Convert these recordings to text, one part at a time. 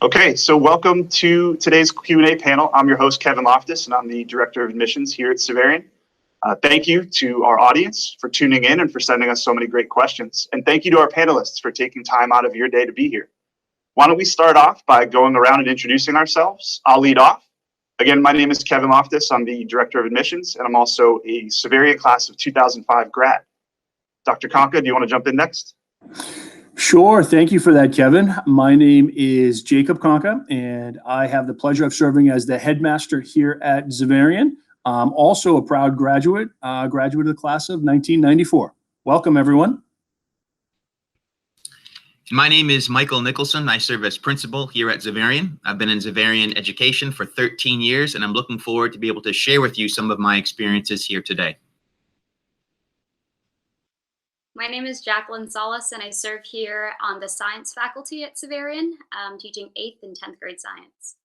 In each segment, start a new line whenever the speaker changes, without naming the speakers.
Okay, so welcome to today's Q&A panel. I'm your host, Kevin Loftus, and I'm the Director of Admissions here at Xaverian. Thank you to our audience for tuning in and for sending us so many great questions. And thank you to our panelists for taking time out of your day to be here. Why don't we start off by going around and introducing ourselves? I'll lead off. Again, my name is Kevin Loftus. I'm the Director of Admissions, and I'm also a Xaverian class of 2005 grad. Dr. Conca, do you want to jump in next?
Sure. Thank you for that, Kevin. My name is Jacob Conca, and I have the pleasure of serving as the headmaster here at Xaverian. I'm also a proud graduate of the class of 1994. Welcome, everyone.
My name is Michael Nicholson. I serve as principal here at Xaverian. I've been in Xaverian education for 13 years, and I'm looking forward to be able to share with you some of my experiences here today.
My name is Jacqueline Salas, and I serve here on the science faculty at Xaverian, teaching 8th and 10th grade science.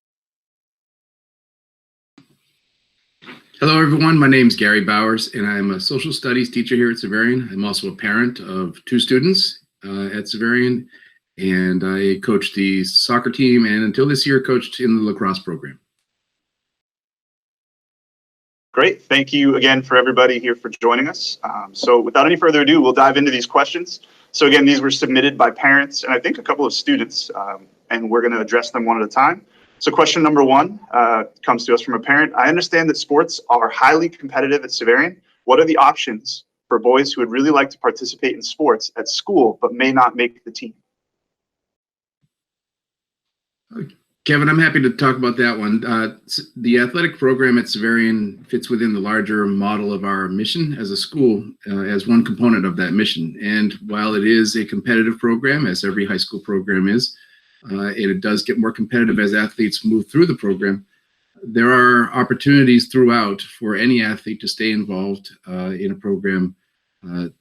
Hello, everyone. My name is Gary Bowers, and I'm a social studies teacher here at Xaverian. I'm also a parent of 2 students at Xaverian, and I coach the soccer team, and until this year, coached in the lacrosse program.
Great. Thank you again for everybody here for joining us. So without any further ado, we'll dive into these questions. So again, these were submitted by parents and I think a couple of students, and we're going to address them one at a time. So question number 1 comes to us from a parent. I understand that sports are highly competitive at Xaverian. What are the options for boys who would really like to participate in sports at school but may not make the team?
Kevin, I'm happy to talk about that one. The athletic program at Xaverian fits within the larger model of our mission as a school as one component of that mission. And while it is a competitive program, as every high school program is, it does get more competitive as athletes move through the program. There are opportunities throughout for any athlete to stay involved in a program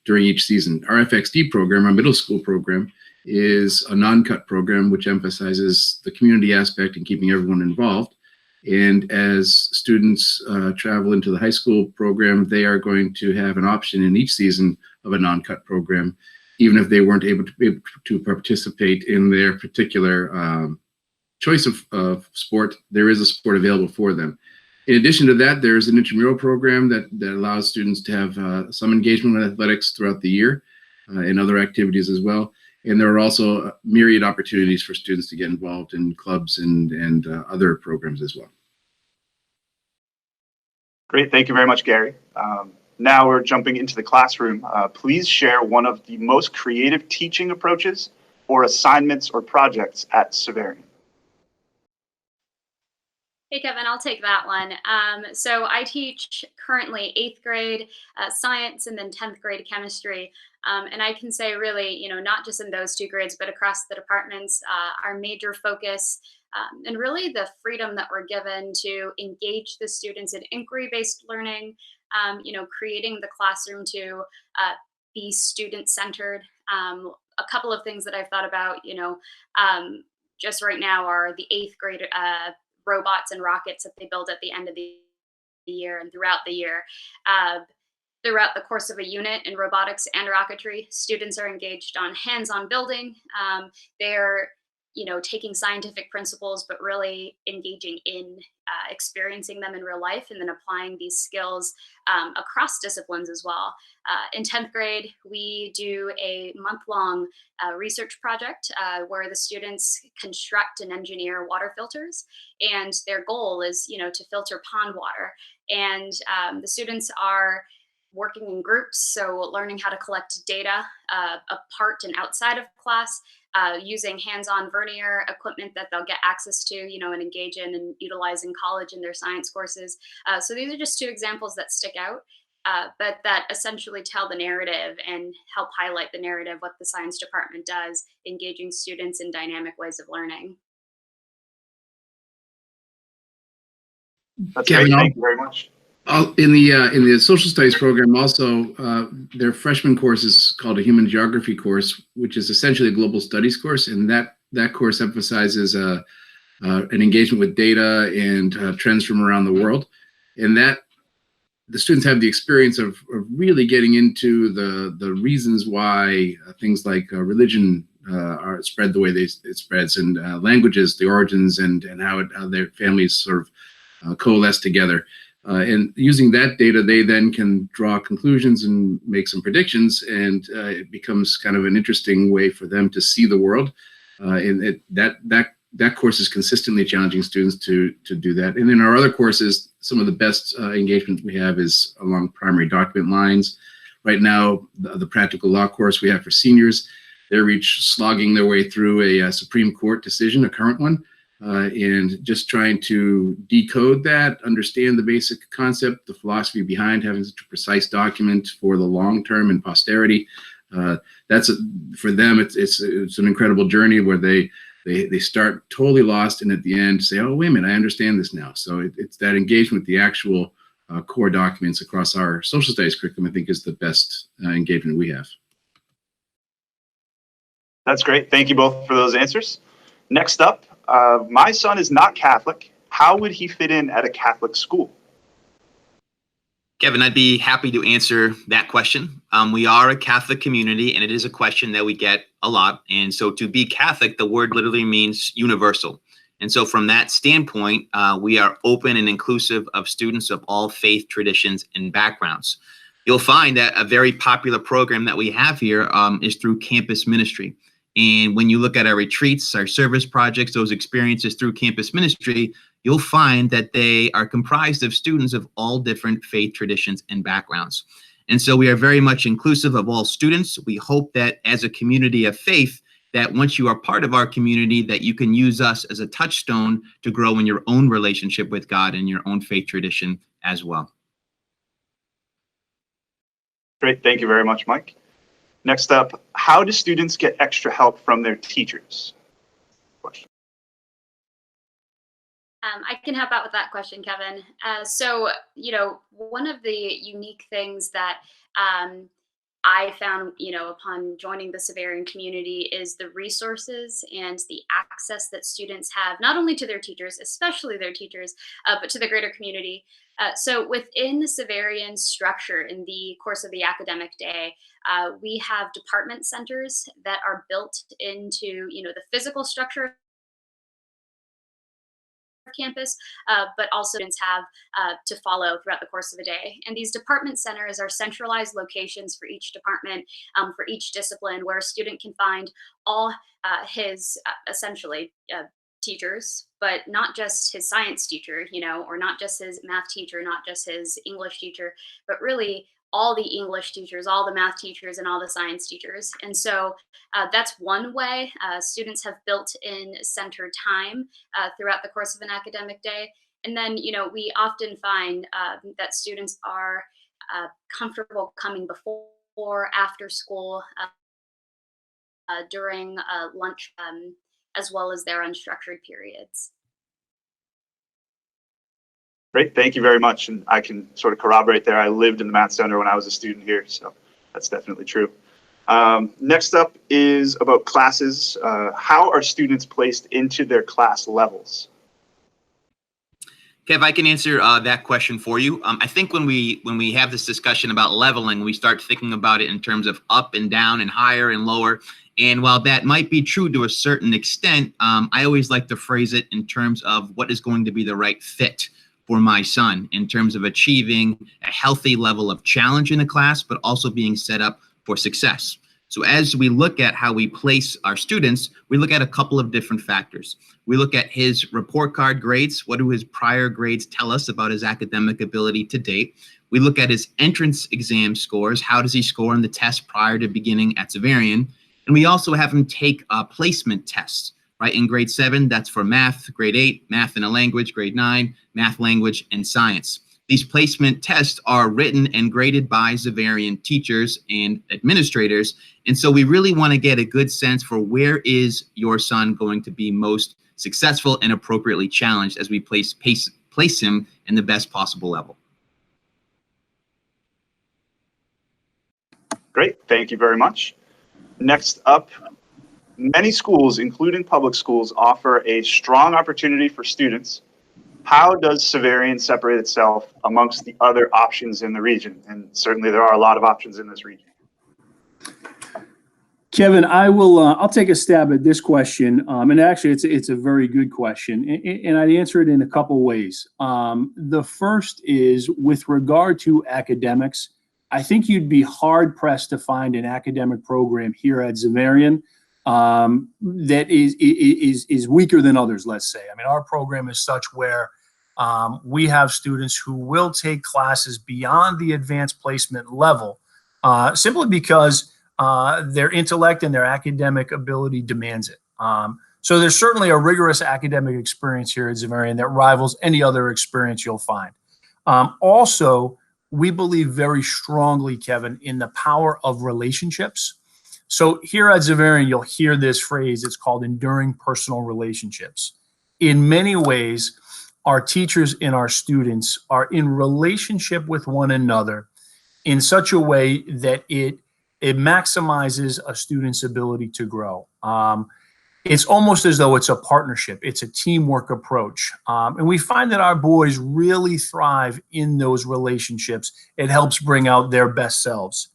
during each season. Our FXD program, our middle school program, is a non-cut program which emphasizes the community aspect and keeping everyone involved. And as students travel into the high school program, they are going to have an option in each season of a non-cut program, even if they weren't able to participate in their particular choice of sport. There is a sport available for them. In addition to that, there's an intramural program that allows students to have some engagement with athletics throughout the year and other activities as well. And there are also myriad opportunities for students to get involved in clubs and other programs as well.
Great. Thank you very much, Gary. Now we're jumping into the classroom. Please share one of the most creative teaching approaches or assignments or projects at Xaverian.
Hey, Kevin, I'll take that one. So I teach currently 8th grade science and then 10th grade chemistry. And I can say really, not just in those 2 grades, but across the departments, our major focus and really the freedom that we're given to engage the students in inquiry-based learning, creating the classroom to be student-centered. A couple of things that I've thought about, just right now are the 8th grade robots and rockets that they build at the end of the year and throughout the year. Throughout the course of a unit in robotics and rocketry, students are engaged on hands-on building. They're, taking scientific principles, but really engaging in experiencing them in real life and then applying these skills across disciplines as well. In 10th grade, we do a month-long research project where the students construct and engineer water filters, and their goal is, to filter pond water. And the students are working in groups, so learning how to collect data apart and outside of class, using hands-on vernier equipment that they'll get access to, and engage in and utilize in college in their science courses. So these are just 2 examples that stick out, but that essentially tell the narrative and help highlight the narrative, what the science department does, engaging students in dynamic ways of learning.
That's great. Thank you very much.
In the social studies program, also their freshman course is called a human geography course, which is essentially a global studies course, and that course emphasizes an engagement with data and trends from around the world, and that the students have the experience of really getting into the reasons why things like religion are spread the way it spreads, and languages, the origins, and how their families sort of coalesce together. And using that data, they then can draw conclusions and make some predictions, and it becomes kind of an interesting way for them to see the world. And that course is consistently challenging students to do that. And in our other courses, some of the best engagement we have is along primary document lines. Right now, the practical law course we have for seniors, they're each slogging their way through a Supreme Court decision, a current one, and just trying to decode that, understand the basic concept, the philosophy behind having such a precise document for the long term and posterity. For them, it's an incredible journey where they start totally lost, and at the end say, oh, wait a minute, I understand this now. So it's that engagement with the actual core documents across our social studies curriculum, I think, is the best engagement we have.
That's great. Thank you both for those answers. Next up, my son is not Catholic. How would he fit in at a Catholic school?
Kevin, I'd be happy to answer that question. We are a Catholic community, and it is a question that we get a lot. And so to be Catholic, the word literally means universal. And so from that standpoint, we are open and inclusive of students of all faith traditions and backgrounds. You'll find that a very popular program that we have here is through campus ministry. And when you look at our retreats, our service projects, those experiences through campus ministry, you'll find that they are comprised of students of all different faith traditions and backgrounds. And so we are very much inclusive of all students. We hope that as a community of faith, that once you are part of our community, that you can use us as a touchstone to grow in your own relationship with God and your own faith tradition as well.
Great. Thank you very much, Mike. Next up, how do students get extra help from their teachers? Question.
I can help out with that question, Kevin. So, one of the unique things that I found, upon joining the Xaverian community is the resources and the access that students have, not only to their teachers, especially their teachers, but to the greater community. So within the Xaverian structure in the course of the academic day, we have department centers that are built into, the physical structure campus, but also students have to follow throughout the course of the day. And these department centers are centralized locations for each department, for each discipline, where a student can find all his essentially teachers, but not just his science teacher, or not just his math teacher, not just his English teacher, but really all the English teachers, all the math teachers, and all the science teachers. And so that's one way students have built in center time throughout the course of an academic day. And then, we often find that students are comfortable coming before, after school, during lunch, as well as their unstructured periods.
Great, thank you very much. And I can sort of corroborate there. I lived in the Math Center when I was a student here, so that's definitely true. Next up is about classes. How are students placed into their class levels?
Kev, I can answer that question for you. I think when we have this discussion about leveling, we start thinking about it in terms of up and down and higher and lower. And while that might be true to a certain extent, I always like to phrase it in terms of what is going to be the right fit for my son in terms of achieving a healthy level of challenge in a class, but also being set up for success. So as we look at how we place our students, we look at a couple of different factors. We look at his report card grades. What do his prior grades tell us about his academic ability to date? We look at his entrance exam scores. How does he score on the test prior to beginning at Xaverian? And we also have him take placement tests, right? In grade 7, that's for math. Grade 8, math and a language. Grade 9, math, language, and science. These placement tests are written and graded by Xaverian teachers and administrators. And so we really want to get a good sense for where is your son going to be most successful and appropriately challenged as we place him in the best possible level.
Great, thank you very much. Next up, many schools, including public schools, offer a strong opportunity for students. How does Xaverian separate itself amongst the other options in the region? And certainly there are a lot of options in this region.
Kevin, I'll take a stab at this question. And actually it's a very good question, and I'd answer it in a couple ways. The first is with regard to academics. I think you'd be hard pressed to find an academic program here at Xaverian that is weaker than others, let's say. I mean, our program is such where we have students who will take classes beyond the advanced placement level simply because their intellect and their academic ability demands it. So there's certainly a rigorous academic experience here at Xaverian that rivals any other experience you'll find. Also, we believe very strongly, Kevin, in the power of relationships. So here at Xaverian, you'll hear this phrase. It's called enduring personal relationships. In many ways, our teachers and our students are in relationship with one another in such a way that it maximizes a student's ability to grow. It's almost as though it's a partnership. It's a teamwork approach. And we find that our boys really thrive in those relationships. It helps bring out their best selves.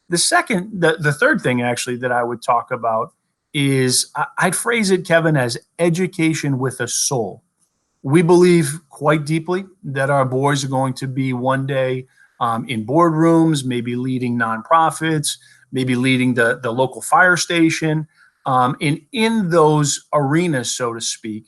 The third thing actually that I would talk about is I'd phrase it, Kevin, as education with a soul. We believe quite deeply that our boys are going to be one day in boardrooms, maybe leading nonprofits, maybe leading the local fire station. And in those arenas, so to speak,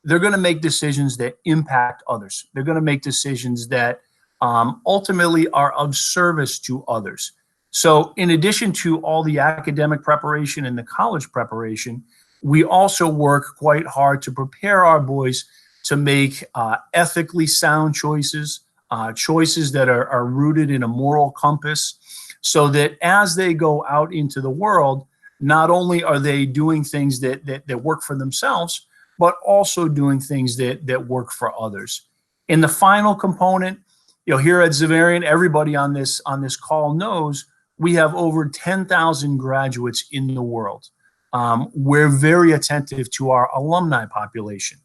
they're going to make decisions that impact others. They're going to make decisions that ultimately are of service to others. So in addition to all the academic preparation and the college preparation, we also work quite hard to prepare our boys to make ethically sound choices, choices that are rooted in a moral compass, so that as they go out into the world, not only are they doing things that work for themselves, but also doing things that work for others. And the final component, here at Xaverian, everybody on this call knows we have over 10,000 graduates in the world. We're very attentive to our alumni population.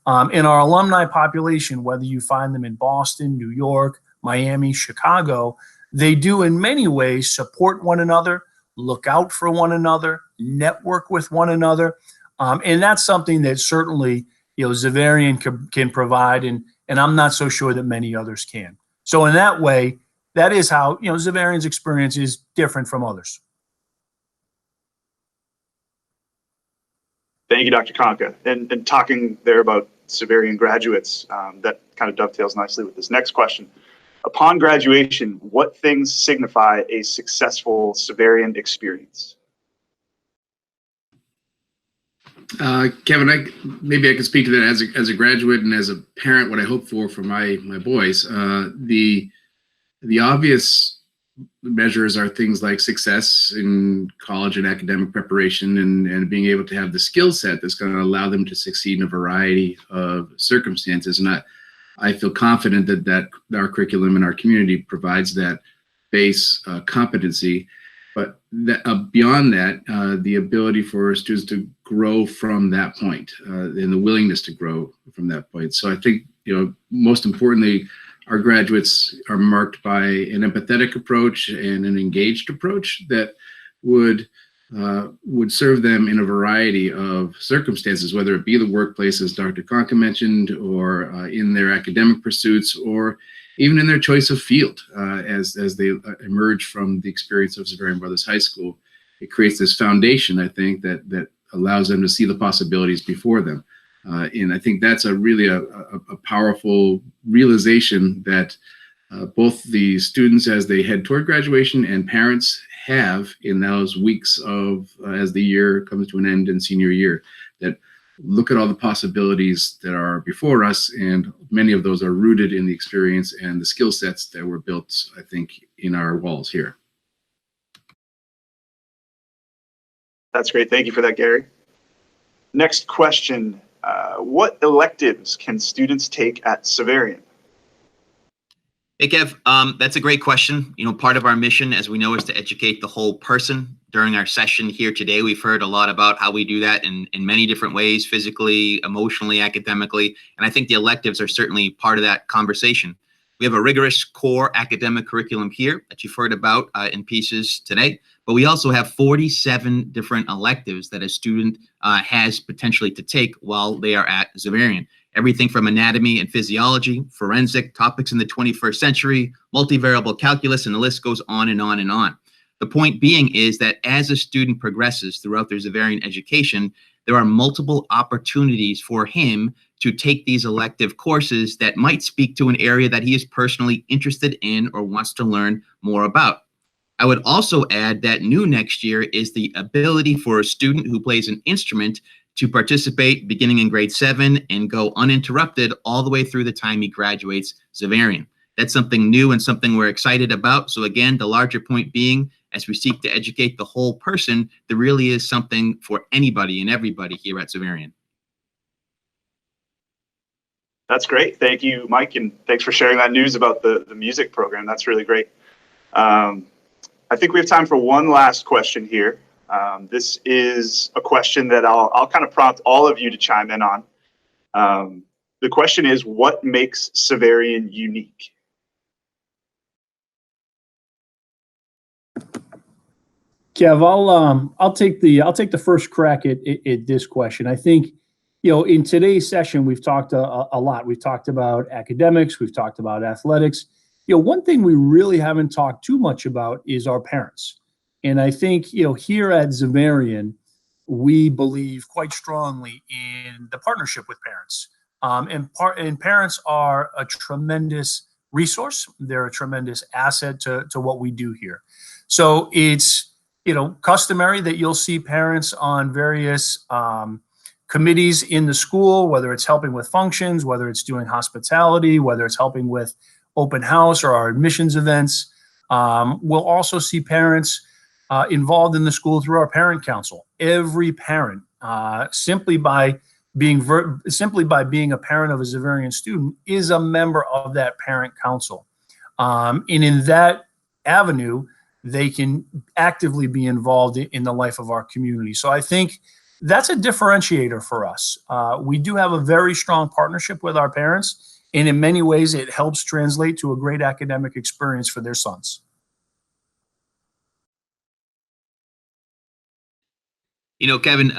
In our alumni population, whether you find them in Boston, New York, Miami, Chicago, they do in many ways support one another, look out for one another, network with one another. And that's something that certainly, Xaverian can provide, and I'm not so sure that many others can. So in that way, that is how, Xaverian's experience is different from others.
Thank you, Dr. Konka. And talking there about Xaverian graduates, that kind of dovetails nicely with this next question. Upon graduation, what things signify a successful Xaverian experience?
Kevin, maybe I can speak to that as a graduate and as a parent. What I hope for my boys, the obvious measures are things like success in college and academic preparation, and being able to have the skill set that's going to allow them to succeed in a variety of circumstances. And I feel confident that our curriculum and our community provides that base competency. But beyond that, the ability for students to grow from that point, and the willingness to grow from that point. So I think, most importantly, our graduates are marked by an empathetic approach and an engaged approach that would serve them in a variety of circumstances, whether it be the workplace, as Dr. Konka mentioned, or in their academic pursuits, or even in their choice of field as they emerge from the experience of Xaverian Brothers High School. It creates this foundation, I think, that allows them to see the possibilities before them. And I think that's really a powerful realization that both the students as they head toward graduation and parents have in those weeks of as the year comes to an end in senior year, that look at all the possibilities that are before us, and many of those are rooted in the experience and the skill sets that were built, I think, in our walls here.
That's great. Thank you for that, Gary. Next question. What electives can students take at Xaverian?
Hey, Kev, that's a great question. Part of our mission, as we know, is to educate the whole person. During our session here today, we've heard a lot about how we do that in many different ways, physically, emotionally, academically. And I think the electives are certainly part of that conversation. We have a rigorous core academic curriculum here that you've heard about in pieces today, but we also have 47 different electives that a student has potentially to take while they are at Xaverian. Everything from anatomy and physiology, forensic, topics in the 21st century, multivariable calculus, and the list goes on and on and on. The point being is that as a student progresses throughout their Xaverian education, there are multiple opportunities for him to take these elective courses that might speak to an area that he is personally interested in or wants to learn more about. I would also add that new next year is the ability for a student who plays an instrument to participate beginning in grade 7 and go uninterrupted all the way through the time he graduates Xaverian. That's something new and something we're excited about. So again, the larger point being, as we seek to educate the whole person, there really is something for anybody and everybody here at Xaverian.
That's great. Thank you, Mike, and thanks for sharing that news about the music program. That's really great. I think we have time for one last question here. This is a question that I'll kind of prompt all of you to chime in on. The question is, what makes Xaverian unique?
Kev, I'll take the first crack at this question. I think, in today's session, we've talked a lot. We've talked about academics. We've talked about athletics. One thing we really haven't talked too much about is our parents. And I think, here at Xaverian, we believe quite strongly in the partnership with parents. And parents are a tremendous resource. They're a tremendous asset to what we do here. So it's, customary that you'll see parents on various committees in the school, whether it's helping with functions, whether it's doing hospitality, whether it's helping with open house or our admissions events. We'll also see parents involved in the school through our parent council. Every parent, simply by being a parent of a Xaverian student, is a member of that parent council. And in that avenue, they can actively be involved in the life of our community. So I think that's a differentiator for us. We do have a very strong partnership with our parents, and in many ways, it helps translate to a great academic experience for their sons.
Kevin,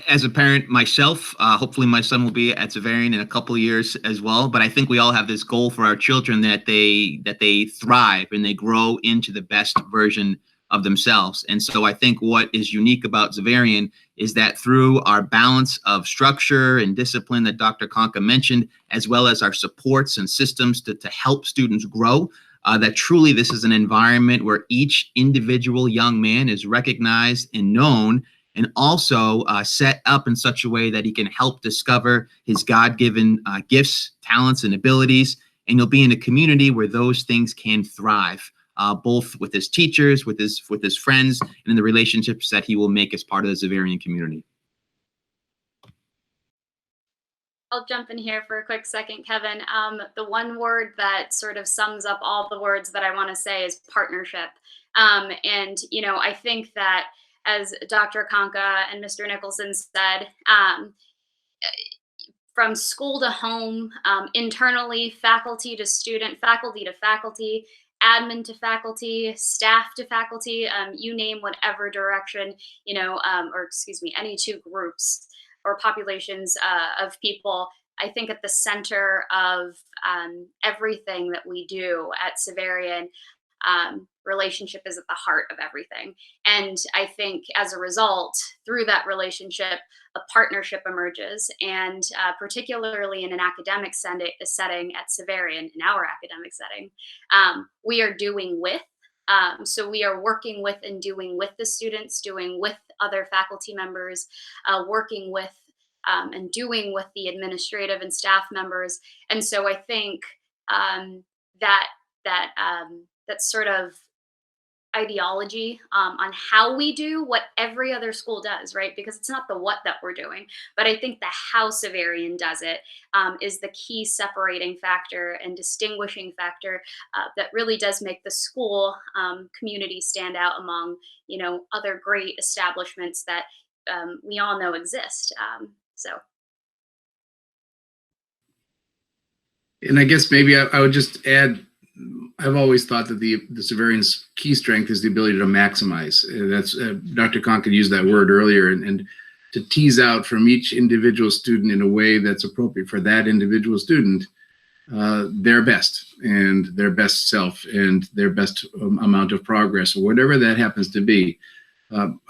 as a parent myself, hopefully my son will be at Xaverian in a couple of years as well. But I think we all have this goal for our children that they thrive and they grow into the best version of themselves. And so I think what is unique about Xaverian is that through our balance of structure and discipline that Dr. Konka mentioned, as well as our supports and systems to help students grow, that truly this is an environment where each individual young man is recognized and known, and also set up in such a way that he can help discover his God-given gifts, talents, and abilities. And he'll be in a community where those things can thrive, both with his teachers, with his friends, and in the relationships that he will make as part of the Xaverian community.
I'll jump in here for a quick second, Kevin. The one word that sort of sums up all the words that I want to say is partnership. And, I think that, as Dr. Konka and Mr. Nicholson said, from school to home, internally, faculty to student, faculty to faculty, admin to faculty, staff to faculty, you name whatever direction, any two groups or populations of people. I think at the center of everything that we do at Xaverian, relationship is at the heart of everything. And I think as a result, through that relationship, a partnership emerges. And particularly in an academic setting at Xaverian, in our academic setting, we are doing with. So we are working with and doing with the students, doing with other faculty members, working with and doing with the administrative and staff members. And so I think that sort of ideology on how we do what every other school does, right? Because it's not the what that we're doing, but I think the how Xaverian does it is the key separating factor and distinguishing factor that really does make the school community stand out among, other great establishments that we all know exist. And
I guess maybe I would just add, I've always thought that the Xaverian's key strength is the ability to maximize. That's Dr. Conklin used that word earlier, and to tease out from each individual student in a way that's appropriate for that individual student their best and their best self and their best amount of progress, or whatever that happens to be.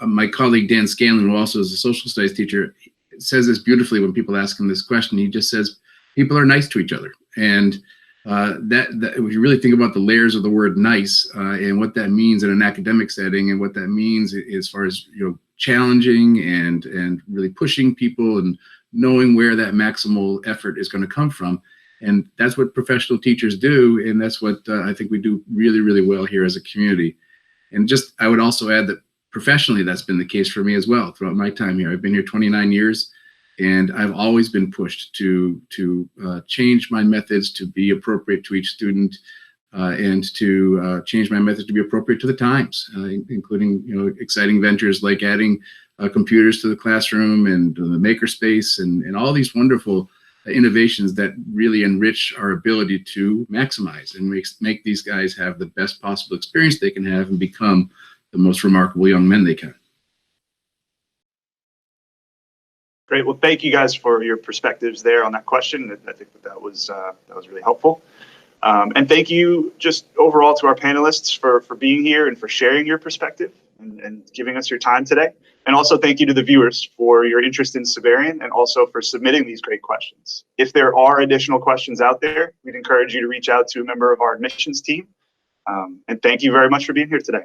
My colleague Dan Scanlon, who also is a social studies teacher, says this beautifully when people ask him this question. He just says, people are nice to each other. And that if you really think about the layers of the word nice and what that means in an academic setting, and what that means as far as, you know, challenging and really pushing people and knowing where that maximal effort is going to come from. And that's what professional teachers do. And that's what I think we do really, really well here as a community. And just, I would also add that professionally, that's been the case for me as well throughout my time here. I've been here 29 years. And I've always been pushed to change my methods to be appropriate to each student, and to change my methods to be appropriate to the times, including, you know, exciting ventures like adding computers to the classroom and the makerspace and all these wonderful innovations that really enrich our ability to maximize and make these guys have the best possible experience they can have and become the most remarkable young men they can.
Great. Well, thank you guys for your perspectives there on that question. I think that was really helpful. And thank you just overall to our panelists for being here and for sharing your perspective and giving us your time today. And also thank you to the viewers for your interest in Xaverian and also for submitting these great questions. If there are additional questions out there, we'd encourage you to reach out to a member of our admissions team. And thank you very much for being here today.